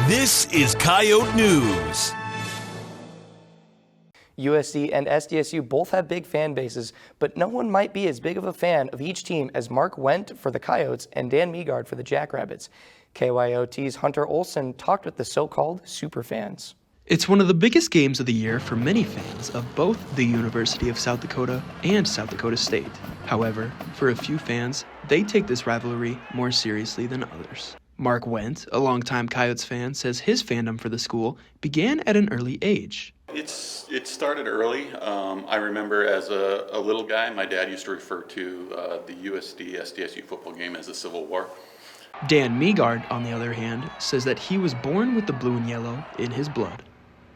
This is Coyote News. USD and SDSU both have big fan bases, but no one might be as big of a fan of each team as Mark Wendt for the Coyotes and Dan Meagard for the Jackrabbits. KYOT's Hunter Olson talked with the so-called superfans. It's one of the biggest games of the year for many fans of both the University of South Dakota and South Dakota State. However, for a few fans, they take this rivalry more seriously than others. Mark Wendt, a longtime Coyotes fan, says his fandom for the school began at an early age. It started early. I remember as a little guy, my dad used to refer to the USD SDSU football game as the Civil War. Dan Meagard, on the other hand, says that he was born with the blue and yellow in his blood.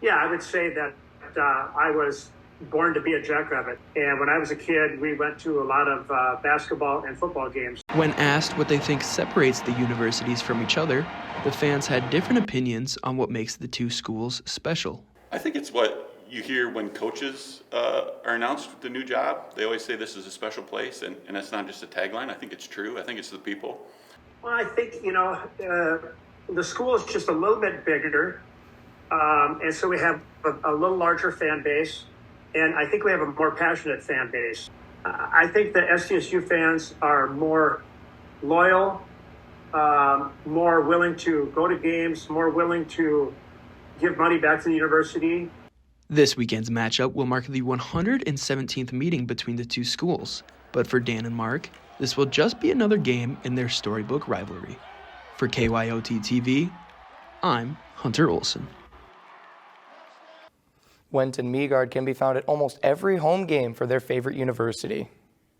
Yeah, I would say that I was born to be a Jackrabbit. And when I was a kid, we went to a lot of basketball and football games. When asked what they think separates the universities from each other, the fans had different opinions on what makes the two schools special. I think it's what you hear when coaches are announced with the new job. They always say this is a special place, and that's not just a tagline. I think it's true. I think it's the people. Well, I think, the school is just a little bit bigger, and so we have a little larger fan base, and I think we have a more passionate fan base. I think the SDSU fans are more loyal, more willing to go to games, more willing to give money back to the university. This weekend's matchup will mark the 117th meeting between the two schools, but for Dan and Mark, this will just be another game in their storybook rivalry. For KYOT TV, I'm Hunter Olson. Wendt and Meagard can be found at almost every home game for their favorite university.